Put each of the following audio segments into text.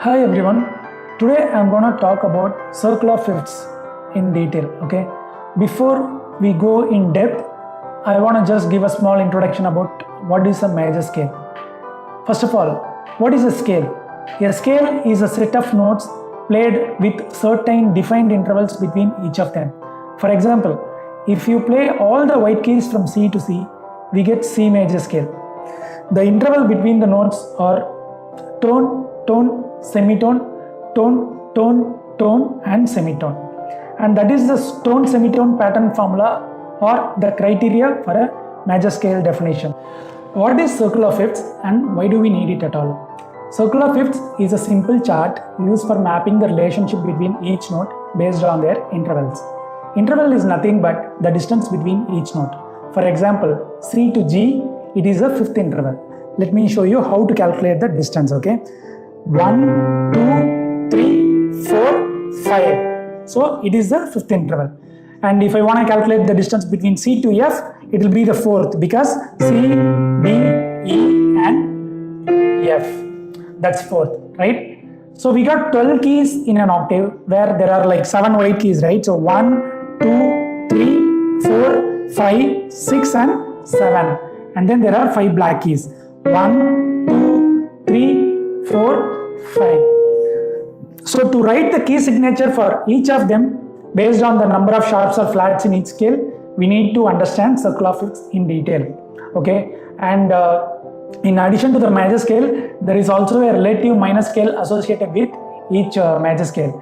Hi everyone, today I'm gonna talk about circle of fifths in detail, okay? Before we go in depth, I wanna just give a small introduction about what is a major scale. First of all, what is a scale? A scale is a set of notes played with certain defined intervals between each of them. For example, if you play all the white keys from C to C, we get C major scale. The interval between the notes are tone, tone, semitone, tone, tone, tone and semitone. And that is the tone semitone pattern formula or the criteria for a major scale definition. What is circle of fifths and why do we need it at all? Circle of fifths is a simple chart used for mapping the relationship between each note based on their intervals. Interval is nothing but the distance between each note. For example, C to G, it is a fifth interval. Let me show you how to calculate the distance, okay? 1, 2, 3, 4, 5. So it is the fifth interval. And if I want to calculate the distance between C to F, it will be the fourth because C, D, E and F. That's fourth, right? So we got 12 keys in an octave where there are like 7 white keys, right? So 1, 2, 3, 4, 5, 6 and 7. And then there are 5 black keys. 1, 2, 3, 4, 5. So to write the key signature for each of them based on the number of sharps or flats in each scale, we need to understand circle of fifths in detail. Okay, and in addition to the major scale, there is also a relative minor scale associated with each major scale.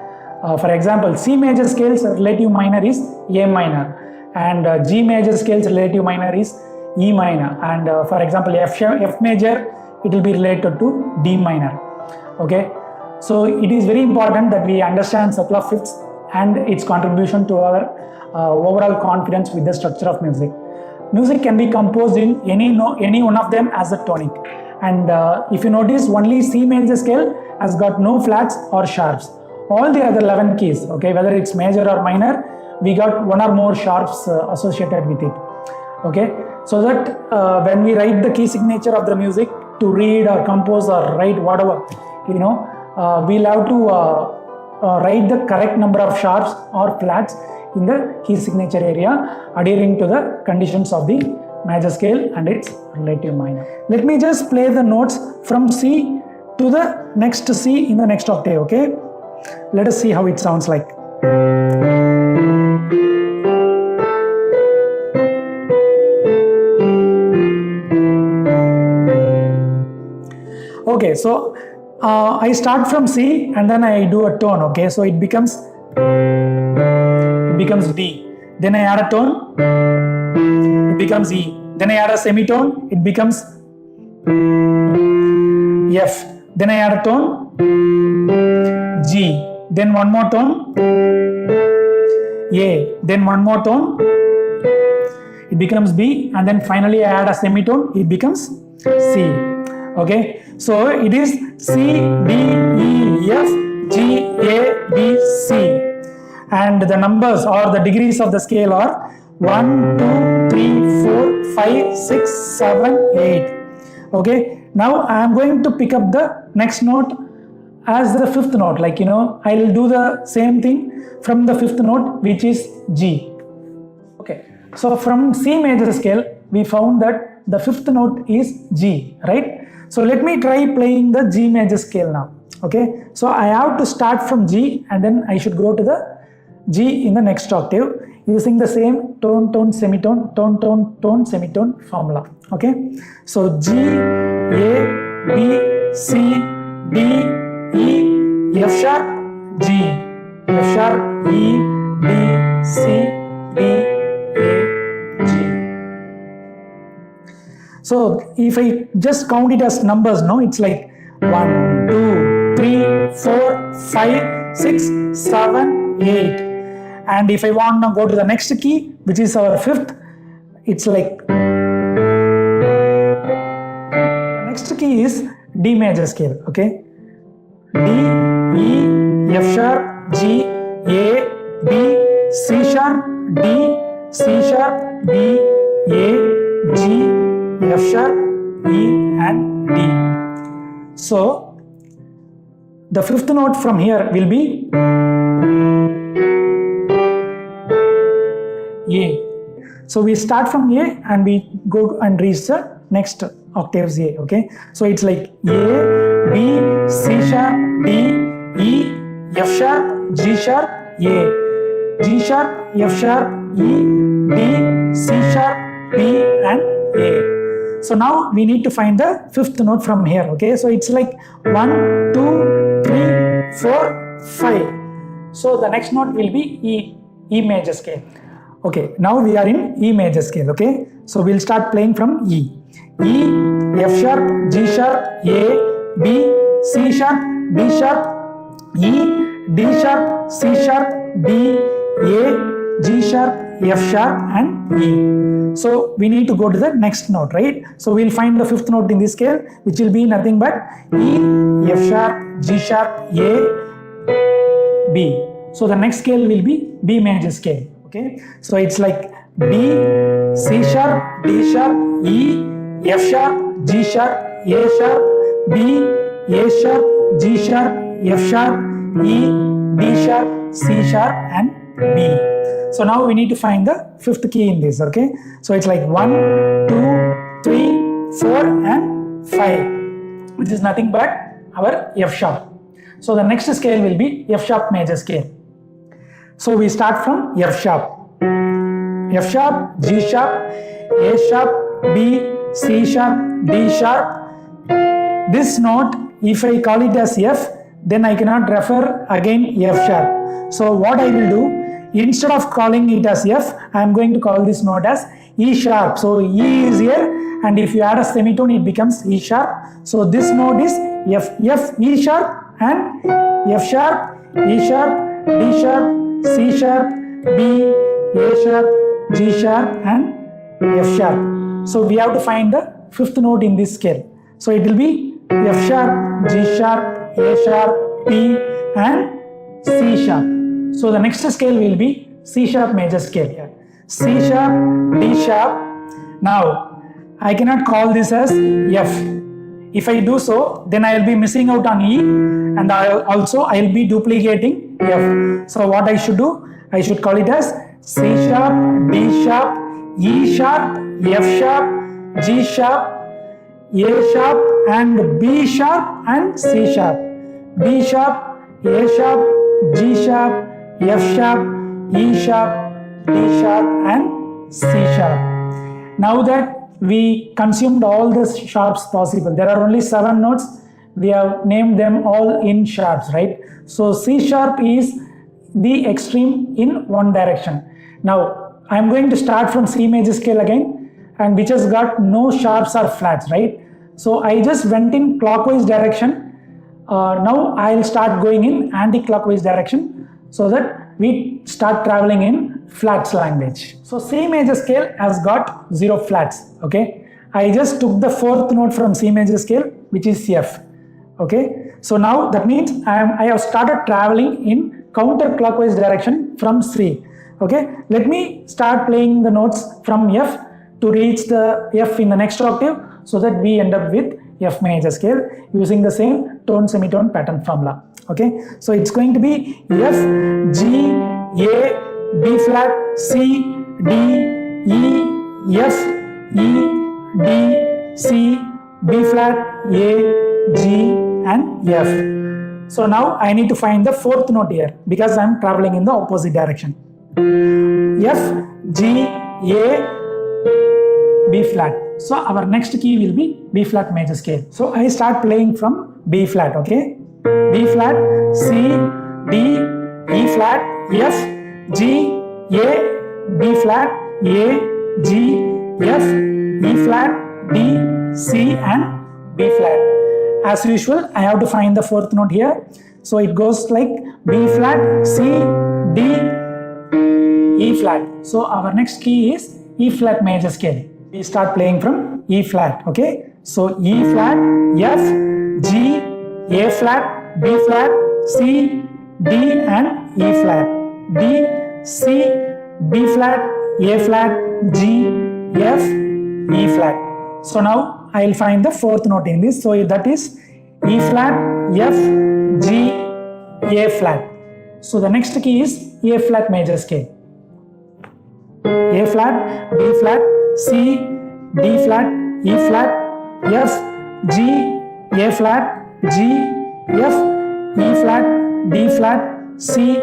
For example, C major scale's relative minor is A minor, and G major scale's relative minor is E minor, and for example F major, it will be related to D minor. Okay, so it is very important that we understand circle of fifths and its contribution to our overall confidence with the structure of music. Music can be composed in any one of them as a tonic, and if you notice, only C major scale has got no flats or sharps. All the other 11 keys, okay, whether it's major or minor, we got one or more sharps associated with it. Okay, so that when we write the key signature of the music to read or compose or write whatever, we'll have to write the correct number of sharps or flats in the key signature area adhering to the conditions of the major scale and its relative minor. Let me just play the notes from C to the next C in the next octave, okay? Let us see how it sounds like. Okay, so I start from C and then I do a tone, okay? So it becomes D. Then I add a tone, it becomes E. Then I add a semitone, it becomes F. Then I add a tone, G. Then one more tone, A. Then one more tone, it becomes B. And then finally I add a semitone, it becomes C. Okay, so it is C, D, E, F, G, A, B, C. And the numbers or the degrees of the scale are 1, 2, 3, 4, 5, 6, 7, 8. Okay, now I am going to pick up the next note as the fifth note. Like, I will do the same thing from the fifth note, which is G. Okay, so from C major scale, we found that the fifth note is G, right? So let me try playing the G major scale now. Okay, so I have to start from G and then I should go to the G in the next octave using the same tone, tone, semitone, tone, tone, tone, semitone formula. Okay, so G, A, B, C, D, E, F sharp, G, F sharp, E, B, C, D, A, G. So if I just count it as numbers, no, it's like 1, 2, 3, 4, 5, 6, 7, 8. And if I want to go to the next key, which is our fifth, it's like the next key is D major scale, okay? D, E, F sharp, G, A, B, C sharp, D, C sharp, B, A, G, F sharp, E and D. So the fifth note from here will be A. So we start from A and we go and reach the next octaves A, okay? So it's like A, B, C sharp, D, E, F sharp, G sharp, A, G sharp, F sharp, E, D, C sharp, B and A. So now we need to find the fifth note from here, okay? So it's like 1, 2, 3, 4, 5. So the next note will be E major scale. Okay, now we are in E major scale, okay? So we'll start playing from E. E, F sharp, G sharp, A, B, C sharp, D sharp, E, D sharp, C sharp, D, A, G sharp, F sharp and E. So we need to go to the next note, right? So we'll find the fifth note in this scale, which will be nothing but E, F sharp, G sharp, A, B. So the next scale will be B major scale, okay? So it's like D, C sharp, D sharp, E, F sharp, G sharp, A sharp, B, A sharp, G sharp, F sharp, E, D sharp, C sharp and B. So now we need to find the fifth key in this, okay? So it's like 1, 2, 3, 4 and 5, which is nothing but our F sharp. So the next scale will be F sharp major scale. So we start from F sharp. F sharp, G sharp, A sharp, B, C sharp, D sharp. This note, if I call it as F, then I cannot refer again F sharp. So what I will do, instead of calling it as F, I am going to call this note as E sharp. So E is here, and if you add a semitone, it becomes E sharp. So this note is F, E sharp and F sharp, E sharp, D sharp, C sharp, B, A sharp, G sharp and F sharp. So we have to find the fifth note in this scale. So it will be F sharp, G sharp, A sharp, B and C sharp. So the next scale will be C sharp major scale here. C sharp, D sharp. Now I cannot call this as F. If I do so, then I will be missing out on E, and I will be duplicating F. So what I should do? I should call it as C sharp, D sharp, E sharp, F sharp, G sharp, A sharp and B sharp and C sharp. B sharp, A sharp, G sharp, F sharp, E sharp, D sharp and C sharp. Now that we consumed all the sharps possible, there are only 7 notes. We have named them all in sharps, right? So C sharp is the extreme in one direction. Now I am going to start from C major scale again, and which has got no sharps or flats, right? So I just went in clockwise direction. Now I will start going in anti-clockwise direction so that we start traveling in flats language. So C major scale has got 0 flats, okay? I just took the 4th note from C major scale, which is F, okay? So now that means I have started traveling in counterclockwise direction from C, okay? Let me start playing the notes from F to reach the F in the next octave so that we end up with F major scale using the same tone semitone pattern formula, okay? So it's going to be F, G, A, B flat, C, D, E, F, E, D, C, B flat, A, G and F. So now I need to find the 4th note here because I am traveling in the opposite direction. F, G, A, B flat. So our next key will be B flat major scale. So I start playing from B flat, okay? B flat, C, D, E flat, F, G, A, B flat, A, G, F, E flat, D, C and B flat. As usual, I have to find the 4th note here. So it goes like B flat, C, D, E flat. So our next key is E flat major scale. We start playing from E flat, okay? So E flat, F, G, A flat, B flat, C, D and E flat. D, C, B flat, A flat, G, F, E flat. So now I will find the 4th note in this. So that is E flat, F, G, A flat. So the next key is A flat major scale. A flat, B flat, C, D flat, E flat, F, G, A flat, G, F, E flat, D flat, C,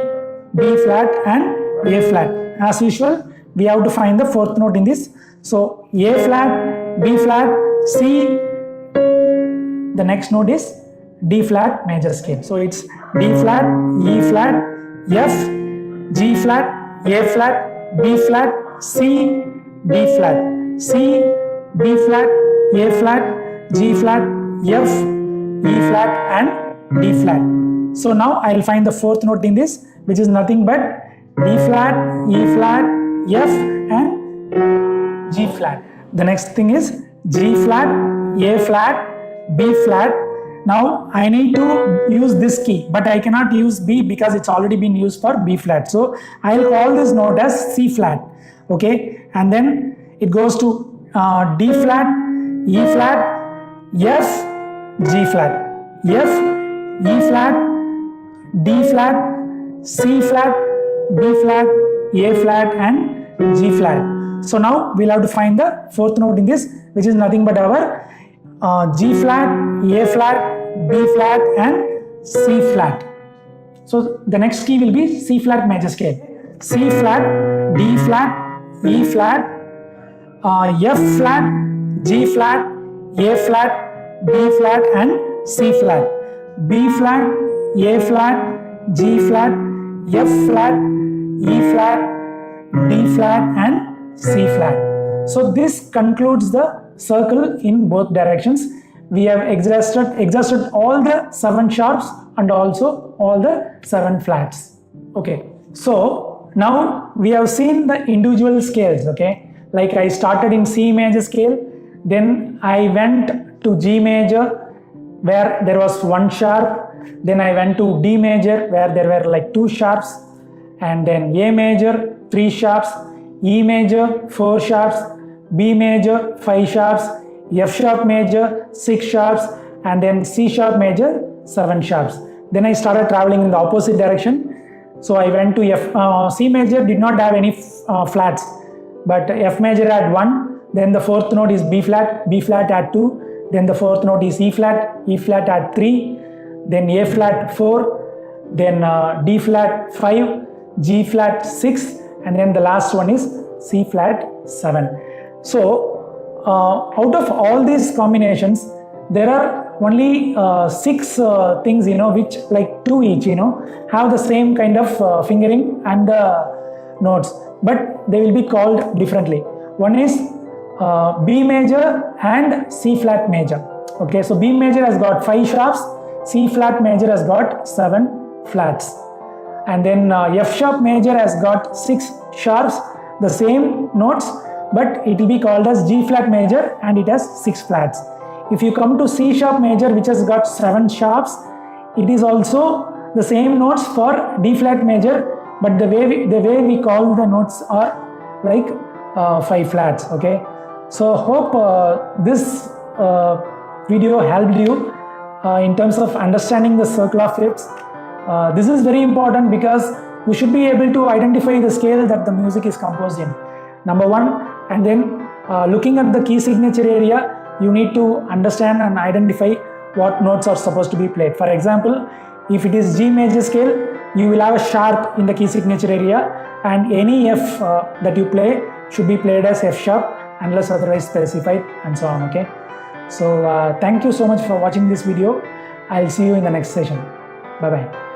B flat and A flat. As usual, we have to find the fourth note in this. So A flat, B flat, C, the next note is D flat major scale. So it's D flat, E flat, F, G flat, A flat, B flat, C, D flat, C, B flat, A flat, G flat, F, E flat and D flat. So now I will find the fourth note in this, which is nothing but D flat, E flat, F and G flat. The next thing is G flat, A flat, B flat. Now I need to use this key, but I cannot use B because it's already been used for B flat. So I'll call this note as C flat. Okay, and then it goes to D flat, E flat, F, G flat, F, E flat, D flat, C flat, B flat, A flat and G flat. So now we'll have to find the fourth note in this, which is nothing but our G flat, A flat, B flat and C flat. So the next key will be C flat major scale. C flat, D flat, E flat, F flat, G flat, A flat, B flat and C flat. B flat, A flat, G flat, F flat, E flat, D flat and C flat. So this concludes the circle in both directions. We have exhausted all the 7 sharps and also all the 7 flats. Okay, so now we have seen the individual scales. Okay, like I started in C major scale, then I went to G major where there was 1 sharp, then I went to D major where there were like 2 sharps, and then A major 3 sharps, E major 4 sharps, B major 5 sharps, F sharp major 6 sharps and then C sharp major 7 sharps. Then I started traveling in the opposite direction. So I went to C major did not have any flats, but F major had 1, then the fourth note is B flat had 2, then the fourth note is E flat had 3, then A flat 4, then D flat 5, G flat 6 and then the last one is C flat 7. So out of all these combinations, there are only 6 things, which like 2 each, have the same kind of fingering and the notes, but they will be called differently. One is B major and C flat major. Okay, so B major has got 5 sharps, C flat major has got 7 flats, and then F sharp major has got 6 sharps, the same notes, but it will be called as G flat major and it has 6 flats. If you come to C sharp major, which has got 7 sharps, it is also the same notes for D flat major, but the way we call the notes are like 5 flats. Okay, so hope this video helped you in terms of understanding the circle of fifths. This is very important because you should be able to identify the scale that the music is composed in, number 1, and then looking at the key signature area, you need to understand and identify what notes are supposed to be played. For example, if it is G major scale, you will have a sharp in the key signature area, and any F that you play should be played as F sharp unless otherwise specified, and so on. Okay, so thank you so much for watching this video. I'll see you in the next session. Bye bye.